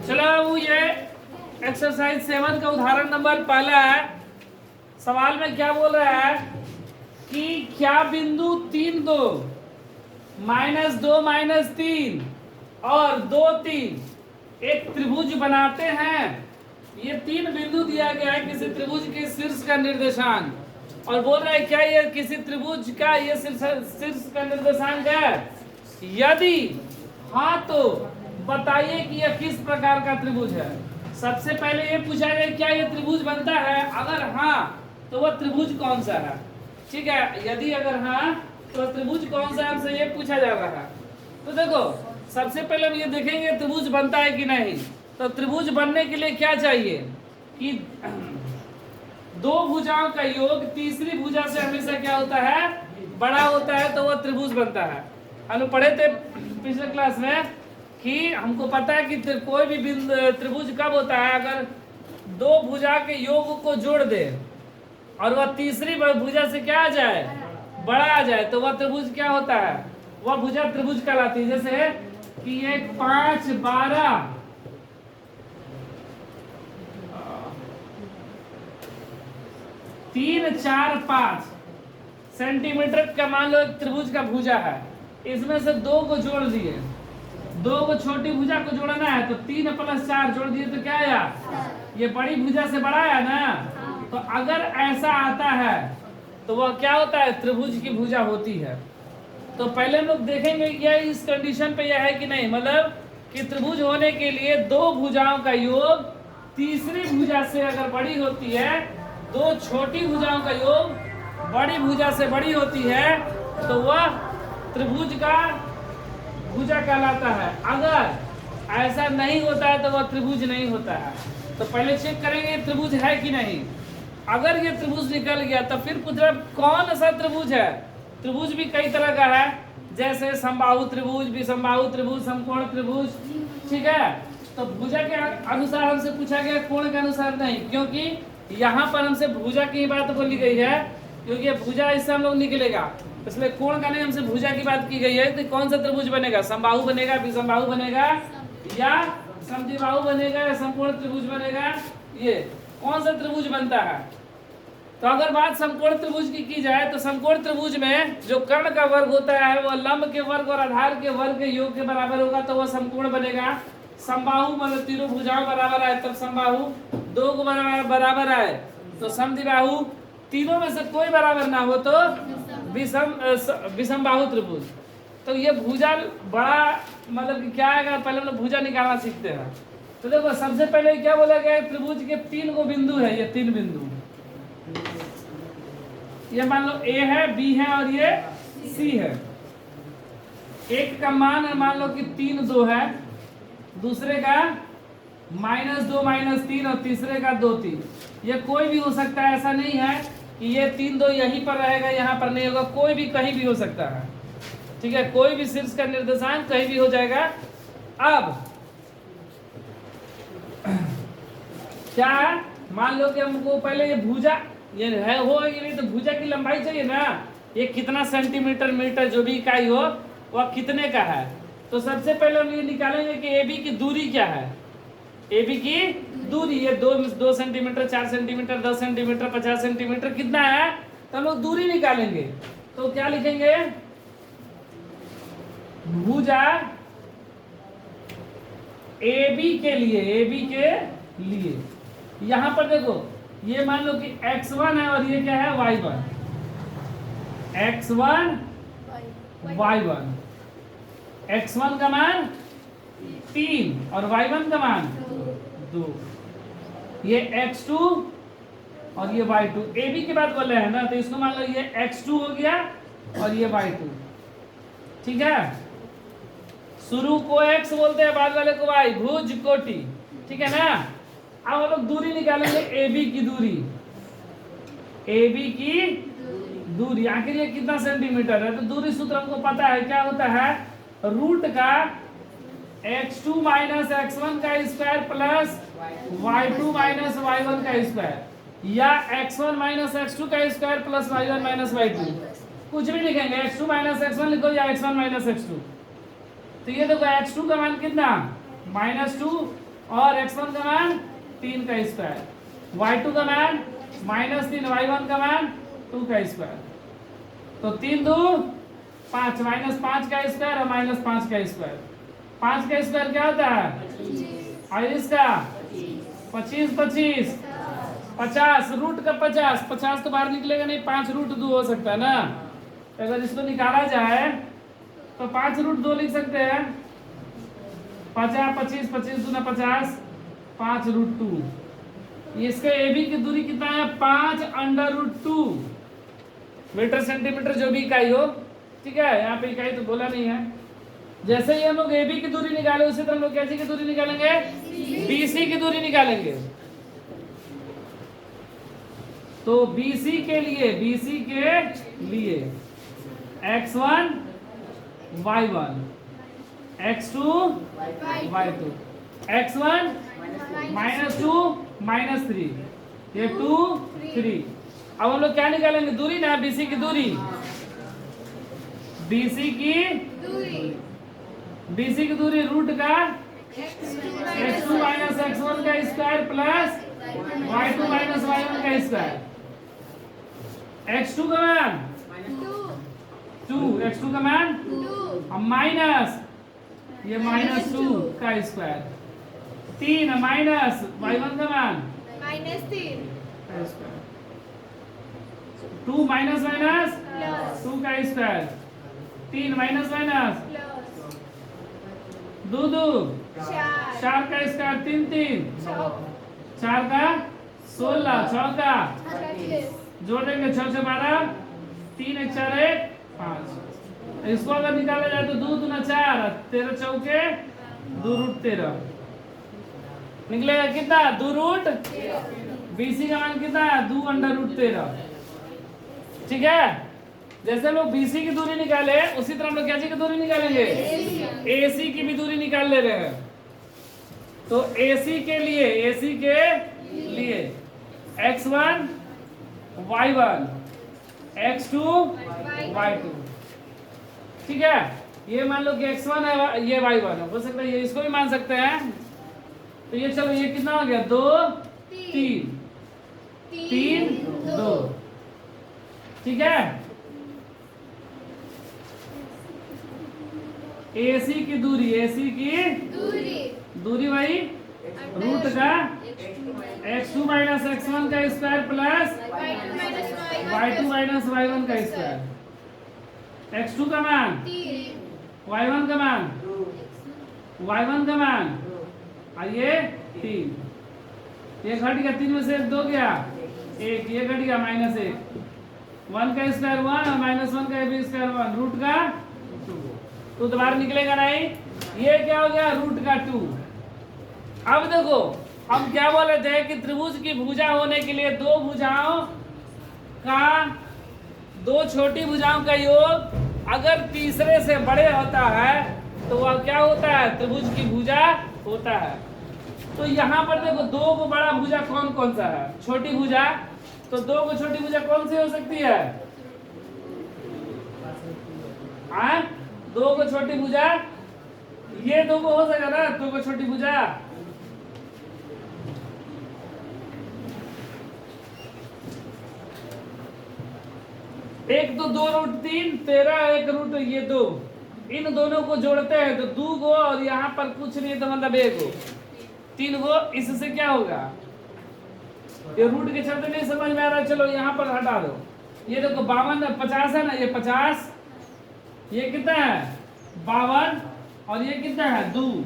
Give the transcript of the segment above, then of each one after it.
चलो अब ये एक्सरसाइज 7 का उदाहरण नंबर पहला है। सवाल में क्या बोल रहा है कि क्या बिंदु 3 2 -2 -3 और 2 3 एक त्रिभुज बनाते हैं। ये 3 बिंदु दिया गया है किसी त्रिभुज के शीर्ष का निर्देशांक और बोल रहा है क्या ये किसी त्रिभुज का ये शीर्ष का निर्देशांक है। यदि हाँ तो बताइए कि यह किस प्रकार का त्रिभुज है। सबसे पहले ये पूछा गया क्या ये त्रिभुज बनता है, अगर हाँ तो वह त्रिभुज कौन सा है। ठीक है, यदि अगर हाँ तो त्रिभुज कौन सा है हमसे ये पूछा जा रहा है। तो देखो सबसे पहले हम ये देखेंगे त्रिभुज बनता है कि नहीं। तो त्रिभुज बनने के लिए क्या चाहिए कि दो भुजाओं का योग तीसरी भुजा से हमेशा क्या होता है, बड़ा होता है, तो वह त्रिभुज बनता है। हम पढ़े थे पिछले क्लास में कि हमको पता है कि कोई भी त्रिभुज कब होता है, अगर दो भुजा के योग को जोड़ दे और वह तीसरी भुजा से क्या आ जाए, बड़ा आ जाए, तो वह त्रिभुज क्या होता है, वह भुजा त्रिभुज कहलाती है। जैसे कि ये 5 12 3 4 5 सेंटीमीटर का मान लो एक त्रिभुज का भुजा है। इसमें से दो को जोड़ दिए, दो को छोटी भुजा को जोड़ना है तो 3 + 4 जोड़ दिए तो क्या आया, ये बड़ी भुजा से बड़ा है ना। तो अगर ऐसा आता है तो वह क्या होता है, त्रिभुज की भुजा होती है। तो पहले हम लोग देखेंगे क्या इस कंडीशन पे यह है कि नहीं, मतलब कि त्रिभुज होने के लिए दो भुजाओं का योग तीसरी भुजा से अगर बड़ी होती है, दो छोटी भुजाओं का योग बड़ी भुजा से बड़ी होती है, तो वह त्रिभुज का भुजा कहलाता है। अगर ऐसा नहीं होता है तो वह त्रिभुज नहीं होता है। तो पहले चेक करेंगे त्रिभुज है कि नहीं। अगर ये त्रिभुज निकल गया तो फिर पूछ रहा कौन सा त्रिभुज है। त्रिभुज भी कई तरह का है, जैसे समबाहु त्रिभुज, विषमबाहु त्रिभुज, समकोण त्रिभुज। ठीक है, तो भुजा के अनुसार हमसे पूछा गया, कोण के अनुसार नहीं, क्योंकि यहाँ पर हमसे भुजा की बात बोली गई है, क्योंकि भुजा इससे हम लोग निकलेगा, इसलिए कोण का नहीं हमसे भुजा की बात की गई है। तो कौन सा त्रिभुज बनेगा, समबाहु बनेगा, विषमबाहु बनेगा, या समद्विबाहु बनेगा, या समकोण त्रिभुज बनेगा। ये कौन सा त्रिभुज बनता है। तो अगर बात समकोण त्रिभुज की जाए तो समकोण त्रिभुज में जो कर्ण का वर्ग होता है वह लंब के वर्ग और आधार के वर्ग के योग के बराबर होगा, तो वह समकोण बनेगा। समबाहु मतलब तीनों भुजाओं बराबर आए तब समबाहु, दो को बराबर आए तो समद्विबाहु, तीनों में से कोई बराबर ना हो तो विषमबाहु त्रिभुज। तो ये भुजा बड़ा मतलब कि क्या है, पहले हम लोग भुजा निकालना सीखते हैं। तो देखो सबसे पहले क्या बोला गया, त्रिभुज के 3 गो बिंदु है, ये 3 बिंदु, ये मान लो ए है, बी है और ये सी है। एक का मान मान लो कि 3 2 है, दूसरे का -2 -3 और तीसरे का 2 3। ये कोई भी हो सकता है, ऐसा नहीं है कि ये 3 2 यहीं पर रहेगा यहाँ पर नहीं होगा, कोई भी कहीं भी हो सकता है। ठीक है, कोई भी शीर्ष का निर्देशांक कहीं भी हो जाएगा। अब क्या है, मान लो कि हमको पहले ये भुजा ये है हो कि नहीं, तो भुजा की लंबाई चाहिए ना, ये कितना सेंटीमीटर मीटर जो भी इकाई हो वह कितने का है। तो सबसे पहले हम ये निकालेंगे कि ए बी की दूरी क्या है। ए बी की दूरी ये 2 सेंटीमीटर, 4 सेंटीमीटर, 10 सेंटीमीटर, 50 सेंटीमीटर कितना है, तो हम लोग दूरी निकालेंगे। तो क्या लिखेंगे, भुजा ए बी के लिए यहां पर देखो ये मान लो कि x1 है और ये क्या है y1, x1 y1, x1 का मान 3 और y1 का मान 2, ये x2 और ये y2। ए बी की बात बोल रहे हैं ना, तो इसको मान लो ये x2 हो गया और ये y2। ठीक है, शुरू को x बोलते हैं, बाद वाले को y, भुज कोटि। ठीक है ना। अब हम लोग दूरी निकालेंगे, ए बी की दूरी, ए बी की दूरी आखिर ये कितना सेंटीमीटर है। तो दूरी सूत्र हमको पता है, क्या होता है, रूट का x2 - x1 का स्क्वायर प्लस y2 - y1 का स्क्वायर, या x1 - x2 का स्क्वायर प्लस y1 - y2। कुछ भी लिखेंगे, x2 - x1 लिखो या x1 - x2। तो ये देखो x2 का मान कितना, -2 और x1 का मान 3 का स्क्वायर, y2 का मान -3, y1 का मान 2 का स्क्वायर। तो 3 2 5, -5 का स्क्वायर और -5 का स्क्वायर। 5 का स्क्वायर क्या होता है? और इसका 25 25 50, रूट का 50, 50 तो बाहर निकलेगा नहीं, 5 रूट 2 हो सकता है ना। अगर इसको निकाला जाए तो 5 रूट 2 लिख सकते हैं। 50 25 25 दूना 50, 5 रूट 2। इसके AB की दूरी कितना है? 5√2 मीटर सेंटीमीटर, जो भी इकाई हो, ठीक है। यहाँ पे इकाई तो बोला नहीं है। जैसे ही हम लोग AB की दूरी निकाले, उसी तरह हम लोग कैसी की दूरी निकालेंगे? BC की दूरी निकालेंगे। तो BC के लिए x1 y1, x2 y2, x1 -2 -3, ये 2 3। अब हम लोग क्या निकालेंगे? दूरी ना, BC की दूरी। BC की दूरी रूट का x2 - x1 का स्क्वायर प्लस y2 - y1 का स्क्वायर। x2 का मान 2, x2 का मान और माइनस ये -2 का स्क्वायर, 3 माइनस y1 का मान -3 का स्क्वायर, 2 माइनस 2 का स्क्वायर, 3 माइनस 2 2 4 का स्क्वायर, 3 3 4 का 16, 6 का जोड़ देंगे 6 से 12, 3 1 4 1 5। इसको अगर निकाला जाए तो 2 दूना 4, 13 चौके 2 रूट 13 निकलेगा। कितना? 2 रूट। BC का मान कितना है? 2√13। ठीक है। जैसे हम लोग BC की दूरी निकाले, उसी तरह हम लोग क्या की दूरी निकालेंगे? AC की भी दूरी निकाल ले रहे हैं। तो AC के लिए x1 y1, x2 y2, ठीक है। ये मान लो कि x1 है, ये y1 है, हो सकता है ये इसको भी मान सकते हैं। तो ये चलो, ये कितना हो गया? 2 3 3 2, ठीक है। AC की दूरी वही रूट का x2 - x1 का स्क्वायर प्लस y2 - y1 का स्क्वायर। x2 का मान, y1 का मान, और ये 3, ये घट गया, 3 में से 1 2 गया, 1 ये घट गया, -1, 1 का स्क्वायर 1 और -1 का भी स्क्वायर 1, रूट का 2। तो दोबारा निकलेगा नहीं। ये क्या हो गया? रूट का 2। अब देखो, हम क्या बोले थे कि त्रिभुज की भुजा होने के लिए दो छोटी भुजाओं का योग अगर तीसरे से बड़े होता है तो वह क्या होता है? त्रिभुज की भुजा होता है। तो यहाँ पर देखो, 2 को बड़ा भुजा कौन कौन सा है? छोटी भुजा। तो 2 को छोटी भुजा कौन सी हो सकती है? 2 को छोटी भुजा, ये 2 को हो सकेगा ना? 2 को छोटी भुजा, एक तो 2√3 13, 1 ये 2, इन दोनों को जोड़ते हैं तो 2 गो, और यहाँ पर कुछ नहीं तो मतलब 1 गो, 3 गो। इससे क्या होगा? ये रूट के चलते नहीं समझ में आ रहा, चलो यहाँ पर हटा दो। ये देखो 52 50 है ना, ये 50, ये कितना है? 52, और ये कितना है? 2।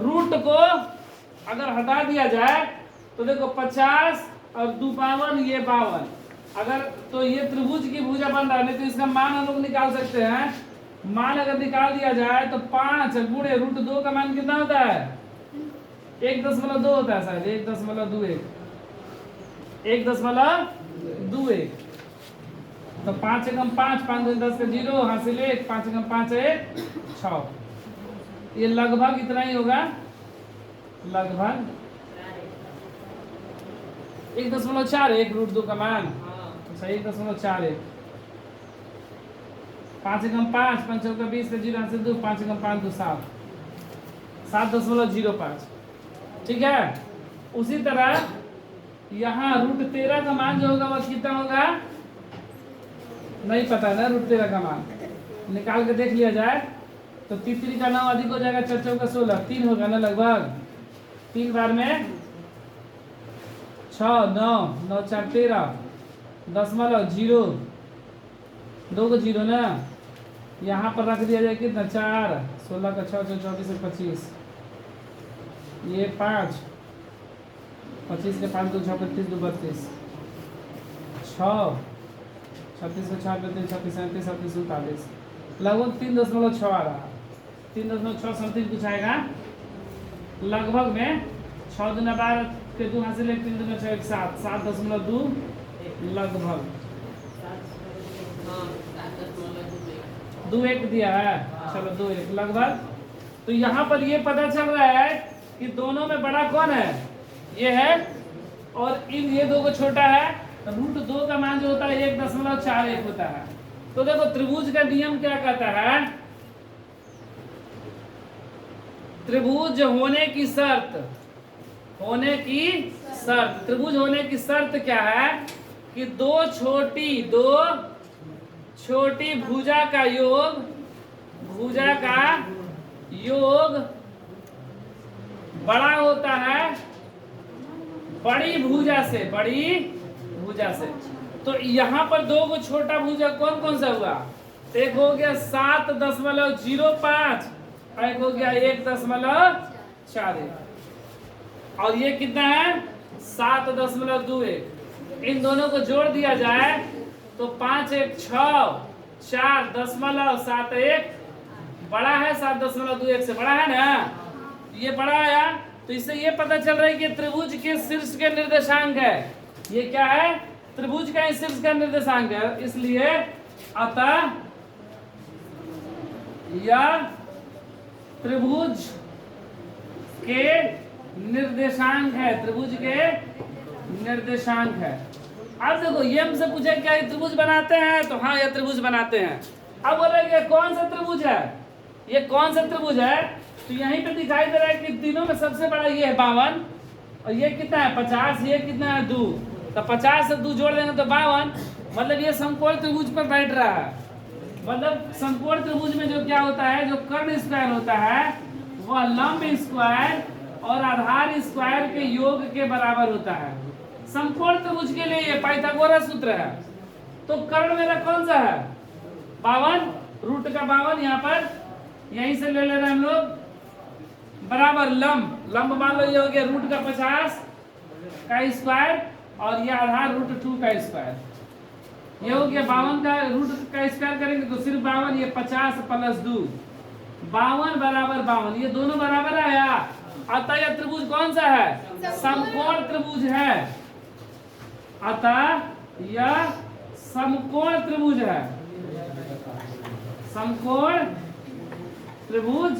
रूट को अगर हटा दिया जाए तो देखो 50 और 2 52, ये 52। अगर तो ये त्रिभुज की भुजा बन रहा है, नहीं तो इसका मान हम लोग निकाल सकते हैं। मान अगर निकाल दिया जाए तो 5 गुणे √2 का मान कितना होता है? 1.2 होता है शायद, 1.21, 1.21। तो 5 एकम 5, 5 दूनी 10 का 0, हासिल 1, 5 एकम 5 1 6। ये लगभग इतना ही होगा, लगभग 1.4 1 √2 का मान सही, 1.41। 5 एकम 5, 5 चौका 20 का 0, हासिल 2, 5 एकम 5 2 7, 7.05। ठीक है। उसी तरह यहाँ √13 का मान जो होगा वह कितना होगा, नहीं पता ना √13 का मान, निकाल के देख लिया जाए। तो 3 का 9 अधिक हो जाएगा, 4 का 16, 3 होगा ना लगभग। 3 बार में 6, 9, 9 4 13, 0, 2 को 0 ना, यहाँ पर रख दिया जाए कितना 4, 16 का 6, 24 से 25, ये 5, 25 के 5 2 6 35 2 32, 6, 36 का 6 32 36 37 38 39, लगभग 3.6 आ रहा, 3.6 समथिंग कुछ आएगा लगभग में। 6 दूना 12 के 2 हासिल 3 दूना 6 7, 7.2 लगभग 2 1 दिया है, चलो 2 1 लगभग। तो यहाँ पर ये पता चल रहा है कि दोनों में बड़ा कौन है, ये है, और इन ये दो को छोटा है। √2 का मान जो होता है 1.41 होता है। तो देखो त्रिभुज का नियम क्या कहता है, त्रिभुज होने की शर्त, त्रिभुज होने की शर्त क्या है कि दो छोटी भुजा का योग बड़ा होता है बड़ी भुजा से। तो यहाँ पर 2 को छोटा भुजा कौन कौन सा हुआ, एक हो गया 7.05, एक हो गया 1.41, और ये कितना है 7.21। इन दोनों को जोड़ दिया जाए तो 5 1 6 4.71 बड़ा है 7.21 से, बड़ा है ना, ये बड़ा आया। तो इससे ये पता चल रहा है कि त्रिभुज के शीर्ष के निर्देशांक है, ये क्या है, त्रिभुज का शीर्ष का निर्देशांक है। इसलिए अतः यह त्रिभुज के निर्देशांक है, अब देखो ये हमसे पूछे क्या ये त्रिभुज बनाते हैं, तो हाँ ये त्रिभुज बनाते हैं। अब बोले ये कौन सा त्रिभुज है, तो यहीं पे दिखाई दे रहा है कि तीनों में सबसे बड़ा ये है 52, और ये कितना है 50, ये कितना है 2, तो 50 से 2 जोड़ देंगे तो 52, मतलब ये समकोण त्रिभुज पर बैठ रहा है। मतलब समकोण त्रिभुज में जो क्या होता है, जो कर्ण स्क्वायर होता है वह लंब स्क्वायर और आधार स्क्वायर के योग के बराबर होता है। समकोण त्रिभुज के लिए ये पाइथागोरस सूत्र है। तो कर्ण मेरा कौन सा है 52, रूट का 52 यहाँ पर यहीं से ले रहे हैं हम लोग, बराबर लंब मान लो ये हो गया रूट का 50 का स्क्वायर, और ये आधार √2 का स्क्वायर, ये हो गया 52 का रूट का स्क्वायर करेंगे तो सिर्फ 52, ये 50 + 2 52 बराबर 52, ये दोनों बराबर आया। अतः यह त्रिभुज कौन सा है, समकोण त्रिभुज है। अतः यह समकोण त्रिभुज है, समकोण त्रिभुज